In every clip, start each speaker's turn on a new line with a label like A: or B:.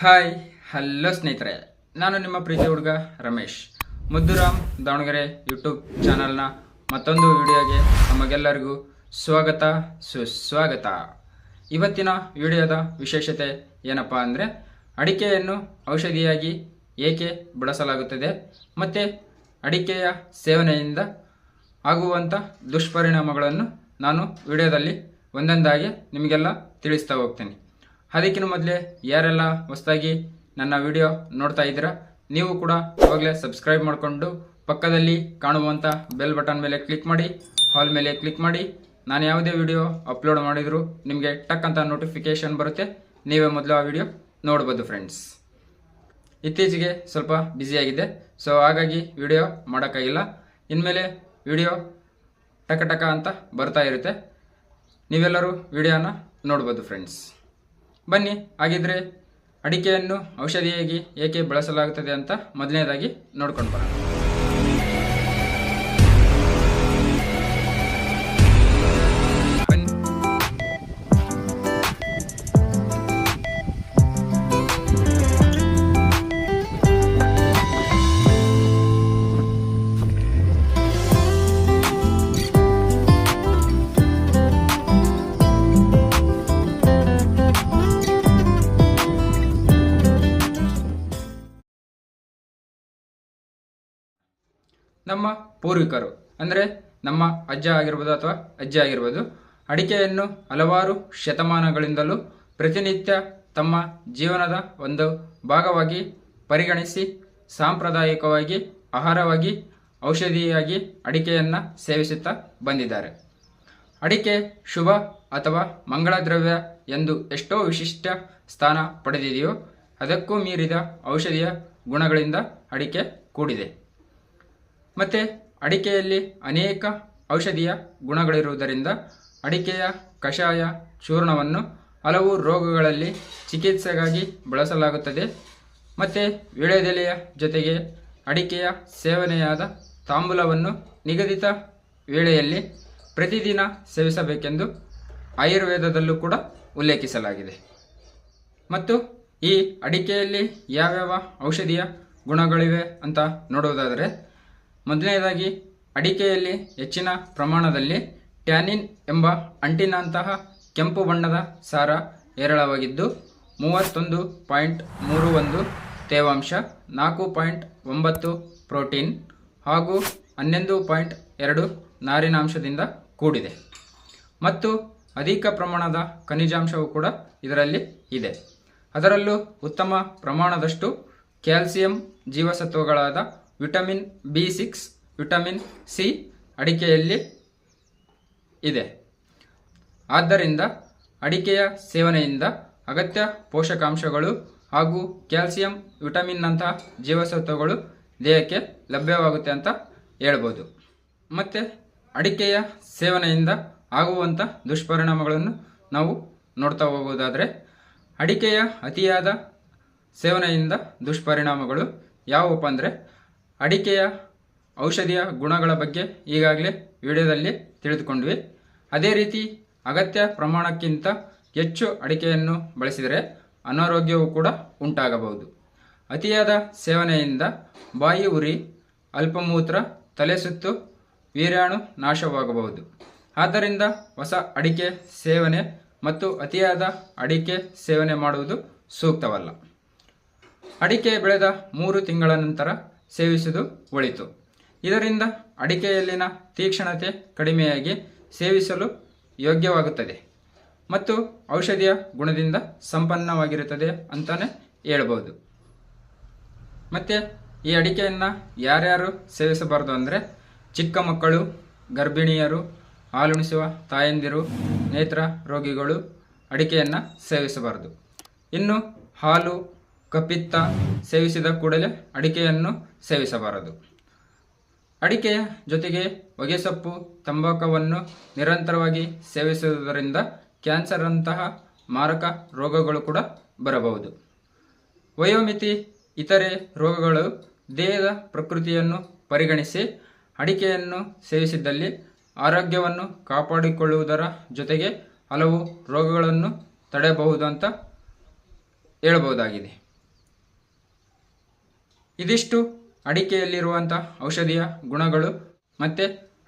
A: Hi hello ಸ್ನೇಹಿತರೆ, ನಾನು ನಿಮ್ಮ ಪ್ರೀತಿ ಹುಡುಗ ರಮೇಶ್. ಮುದ್ದುರಾಮ್ ದಾವಣಗೆರೆ ಯೂಟ್ಯೂಬ್ ಚಾನಲ್ನ ಮತ್ತೊಂದು ವಿಡಿಯೋಗೆ ನಮಗೆಲ್ಲರಿಗೂ ಸ್ವಾಗತ ಸುಸ್ವಾಗತ. ಇವತ್ತಿನ ವಿಡಿಯೋದ ವಿಶೇಷತೆ ಏನಪ್ಪ ಅಂದರೆ, ಅಡಿಕೆಯನ್ನು ಔಷಧಿಯಾಗಿ ಏಕೆ ಬಳಸಲಾಗುತ್ತದೆ ಮತ್ತು ಅಡಿಕೆಯ ಸೇವನೆಯಿಂದ ಆಗುವಂಥ ದುಷ್ಪರಿಣಾಮಗಳನ್ನು ನಾನು ವಿಡಿಯೋದಲ್ಲಿ ಒಂದೊಂದಾಗಿ ನಿಮಗೆಲ್ಲ ತಿಳಿಸ್ತಾ ಹೋಗ್ತೀನಿ. ಅದಕ್ಕಿಂತ ಮೊದಲೇ ಯಾರೆಲ್ಲ ಹೊಸದಾಗಿ ನನ್ನ ವಿಡಿಯೋ ನೋಡ್ತಾ ಇದ್ದೀರಾ, ನೀವು ಕೂಡ ಇವಾಗಲೇ ಸಬ್ಸ್ಕ್ರೈಬ್ ಮಾಡಿಕೊಂಡು ಪಕ್ಕದಲ್ಲಿ ಕಾಣುವಂಥ ಬೆಲ್ ಬಟನ್ ಮೇಲೆ ಕ್ಲಿಕ್ ಮಾಡಿ, ಹಾಲ್ ಮೇಲೆ ಕ್ಲಿಕ್ ಮಾಡಿ. ನಾನು ಯಾವುದೇ ವಿಡಿಯೋ ಅಪ್ಲೋಡ್ ಮಾಡಿದರೂ ನಿಮಗೆ ಟಕ್ ಅಂತ ನೋಟಿಫಿಕೇಷನ್ ಬರುತ್ತೆ, ನೀವೇ ಮೊದಲು ಆ ವಿಡಿಯೋ ನೋಡ್ಬೋದು ಫ್ರೆಂಡ್ಸ್. ಇತ್ತೀಚೆಗೆ ಸ್ವಲ್ಪ ಬ್ಯುಸಿಯಾಗಿದೆ, ಸೊ ಹಾಗಾಗಿ ವಿಡಿಯೋ ಮಾಡೋಕ್ಕಾಗಿಲ್ಲ. ಇನ್ಮೇಲೆ ವಿಡಿಯೋ ಟಕ ಟಕ ಅಂತ ಬರ್ತಾ ಇರುತ್ತೆ, ನೀವೆಲ್ಲರೂ ವಿಡಿಯೋನ ನೋಡ್ಬೋದು ಫ್ರೆಂಡ್ಸ್. ಬನ್ನಿ, ಹಾಗಿದ್ರೆ ಅಡಿಕೆಯನ್ನು ಔಷಧಿಯಾಗಿ ಏಕೆ ಬಳಸಲಾಗುತ್ತದೆ ಅಂತ ಮೊದಲನೇದಾಗಿ ನೋಡ್ಕೊಂಡು ಬರೋಣ. ನಮ್ಮ ಪೂರ್ವಿಕರು ಅಂದರೆ ನಮ್ಮ ಅಜ್ಜ ಆಗಿರ್ಬೋದು ಅಥವಾ ಅಜ್ಜಿ ಆಗಿರ್ಬೋದು, ಅಡಿಕೆಯನ್ನು ಹಲವಾರು ಶತಮಾನಗಳಿಂದಲೂ ಪ್ರತಿನಿತ್ಯ ತಮ್ಮ ಜೀವನದ ಒಂದು ಭಾಗವಾಗಿ ಪರಿಗಣಿಸಿ ಸಾಂಪ್ರದಾಯಿಕವಾಗಿ ಆಹಾರವಾಗಿ ಔಷಧಿಯಾಗಿ ಅಡಿಕೆಯನ್ನು ಸೇವಿಸುತ್ತಾ ಬಂದಿದ್ದಾರೆ. ಅಡಿಕೆ ಶುಭ ಅಥವಾ ಮಂಗಳ ದ್ರವ್ಯ ಎಂದು ಎಷ್ಟೋ ವಿಶಿಷ್ಟ ಸ್ಥಾನ ಪಡೆದಿದೆಯೋ ಅದಕ್ಕೂ ಮೀರಿದ ಔಷಧಿಯ ಗುಣಗಳಿಂದ ಅಡಿಕೆ ಕೂಡಿದೆ. ಮತ್ತು ಅಡಿಕೆಯಲ್ಲಿ ಅನೇಕ ಔಷಧೀಯ ಗುಣಗಳಿರುವುದರಿಂದ ಅಡಿಕೆಯ ಕಷಾಯ ಚೂರ್ಣವನ್ನು ಹಲವು ರೋಗಗಳಲ್ಲಿ ಚಿಕಿತ್ಸೆಗಾಗಿ ಬಳಸಲಾಗುತ್ತದೆ. ಮತ್ತು ವೀಳ್ಯದೆಲೆಯ ಜೊತೆಗೆ ಅಡಿಕೆಯ ಸೇವನೆಯಾದ ತಾಂಬೂಲವನ್ನು ನಿಗದಿತ ವೇಳೆಯಲ್ಲಿ ಪ್ರತಿದಿನ ಸೇವಿಸಬೇಕೆಂದು ಆಯುರ್ವೇದದಲ್ಲೂ ಕೂಡ ಉಲ್ಲೇಖಿಸಲಾಗಿದೆ. ಮತ್ತು ಈ ಅಡಿಕೆಯಲ್ಲಿ ಯಾವ್ಯಾವ ಔಷಧೀಯ ಗುಣಗಳಿವೆ ಅಂತ ನೋಡುವುದಾದರೆ, ಮೊದಲನೇದಾಗಿ ಅಡಿಕೆಯಲ್ಲಿ ಹೆಚ್ಚಿನ ಪ್ರಮಾಣದಲ್ಲಿ ಟ್ಯಾನಿನ್ ಎಂಬ ಅಂಟಿನಂತಹ ಕೆಂಪು ಬಣ್ಣದ ಸಾರ ಹೇರಳವಾಗಿದ್ದು 31.31 ತೇವಾಂಶ, 4.9 ಪ್ರೋಟೀನ್ ಹಾಗೂ 11.2 ನಾರಿನಾಂಶದಿಂದ ಕೂಡಿದೆ. ಮತ್ತು ಅಧಿಕ ಪ್ರಮಾಣದ ಖನಿಜಾಂಶವೂ ಕೂಡ ಇದರಲ್ಲಿ ಇದೆ. ಅದರಲ್ಲೂ ಉತ್ತಮ ಪ್ರಮಾಣದಷ್ಟು ಕ್ಯಾಲ್ಸಿಯಂ ಜೀವಸತ್ವಗಳಾದ ವಿಟಮಿನ್ B6, ವಿಟಮಿನ್ ಸಿ ಅಡಿಕೆಯಲ್ಲಿ ಇದೆ. ಆದ್ದರಿಂದ ಅಡಿಕೆಯ ಸೇವನೆಯಿಂದ ಅಗತ್ಯ ಪೋಷಕಾಂಶಗಳು ಹಾಗೂ ಕ್ಯಾಲ್ಸಿಯಂ, ವಿಟಮಿನ್ನಂತಹ ಜೀವಸತ್ವಗಳು ದೇಹಕ್ಕೆ ಲಭ್ಯವಾಗುತ್ತೆ ಅಂತ ಹೇಳ್ಬೋದು. ಮತ್ತು ಅಡಿಕೆಯ ಸೇವನೆಯಿಂದ ಆಗುವಂಥ ದುಷ್ಪರಿಣಾಮಗಳನ್ನು ನಾವು ನೋಡ್ತಾ ಹೋಗೋದಾದರೆ, ಅಡಿಕೆಯ ಅತಿಯಾದ ಸೇವನೆಯಿಂದ ದುಷ್ಪರಿಣಾಮಗಳು ಯಾವುವಪ್ಪ ಅಂದರೆ, ಅಡಿಕೆಯ ಔಷಧಿಯ ಗುಣಗಳ ಬಗ್ಗೆ ಈಗಾಗಲೇ ವಿಡಿಯೋದಲ್ಲಿ ತಿಳಿದುಕೊಂಡ್ವಿ. ಅದೇ ರೀತಿ ಅಗತ್ಯ ಪ್ರಮಾಣಕ್ಕಿಂತ ಹೆಚ್ಚು ಅಡಿಕೆಯನ್ನು ಬಳಸಿದರೆ ಅನಾರೋಗ್ಯವೂ ಕೂಡ ಉಂಟಾಗಬಹುದು. ಅತಿಯಾದ ಸೇವನೆಯಿಂದ ಬಾಯಿ ಉರಿ, ಅಲ್ಪಮೂತ್ರ, ತಲೆ ಸುತ್ತು, ವೀರ್ಯಾಣು ನಾಶವಾಗಬಹುದು. ಆದ್ದರಿಂದ ಹೊಸ ಅಡಿಕೆ ಸೇವನೆ ಮತ್ತು ಅತಿಯಾದ ಅಡಿಕೆ ಸೇವನೆ ಮಾಡುವುದು ಸೂಕ್ತವಲ್ಲ. ಅಡಿಕೆ ಬೆಳೆದ 3 ತಿಂಗಳ ನಂತರ ಸೇವಿಸುವುದು ಒಳಿತು. ಇದರಿಂದ ಅಡಿಕೆಯಲ್ಲಿನ ತೀಕ್ಷ್ಣತೆ ಕಡಿಮೆಯಾಗಿ ಸೇವಿಸಲು ಯೋಗ್ಯವಾಗುತ್ತದೆ ಮತ್ತು ಔಷಧಿಯ ಗುಣದಿಂದ ಸಂಪನ್ನವಾಗಿರುತ್ತದೆ ಅಂತಲೇ ಹೇಳ್ಬೋದು. ಮತ್ತು ಈ ಅಡಿಕೆಯನ್ನು ಯಾರ್ಯಾರು ಸೇವಿಸಬಾರ್ದು ಅಂದರೆ, ಚಿಕ್ಕ ಮಕ್ಕಳು, ಗರ್ಭಿಣಿಯರು, ಹಾಲುಣಿಸುವ ತಾಯಂದಿರು, ನೇತ್ರ ರೋಗಿಗಳು ಅಡಿಕೆಯನ್ನು ಸೇವಿಸಬಾರದು. ಇನ್ನು ಹಾಲು, ಕಪಿತ್ತ ಸೇವಿಸಿದ ಕೂಡಲೇ ಅಡಿಕೆಯನ್ನು ಸೇವಿಸಬಾರದು. ಅಡಿಕೆಯ ಜೊತೆಗೆ ಹೊಗೆಸೊಪ್ಪು, ತಂಬಾಕುವನ್ನು ನಿರಂತರವಾಗಿ ಸೇವಿಸುವುದರಿಂದ ಕ್ಯಾನ್ಸರ್ ಅಂತಹ ಮಾರಕ ರೋಗಗಳು ಕೂಡ ಬರಬಹುದು. ವಯೋಮಿತಿ, ಇತರೆ ರೋಗಗಳು ದೇಹದ ಪ್ರಕೃತಿಯನ್ನು ಪರಿಗಣಿಸಿ ಅಡಿಕೆಯನ್ನು ಸೇವಿಸಿದ್ದಲ್ಲಿ ಆರೋಗ್ಯವನ್ನು ಕಾಪಾಡಿಕೊಳ್ಳುವುದರ ಜೊತೆಗೆ ಹಲವು ರೋಗಗಳನ್ನು ತಡೆಯಬಹುದು ಅಂತ ಹೇಳಬಹುದಾಗಿದೆ. ಇದಿಷ್ಟು ಅಡಿಕೆಯಲ್ಲಿರುವಂಥ ಔಷಧೀಯ ಗುಣಗಳು ಮತ್ತು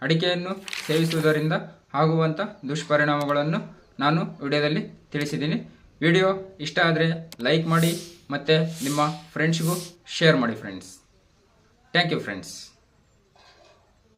A: ಅಡಿಕೆಯನ್ನು ಸೇವಿಸುವುದರಿಂದ ಆಗುವಂಥ ದುಷ್ಪರಿಣಾಮಗಳನ್ನು ನಾನು ವಿಡಿಯೋದಲ್ಲಿ ತಿಳಿಸಿದ್ದೀನಿ. ವಿಡಿಯೋ ಇಷ್ಟ ಆದರೆ ಲೈಕ್ ಮಾಡಿ ಮತ್ತು ನಿಮ್ಮ ಫ್ರೆಂಡ್ಸ್ಗೂ ಶೇರ್ ಮಾಡಿ ಫ್ರೆಂಡ್ಸ್. Thank you friends.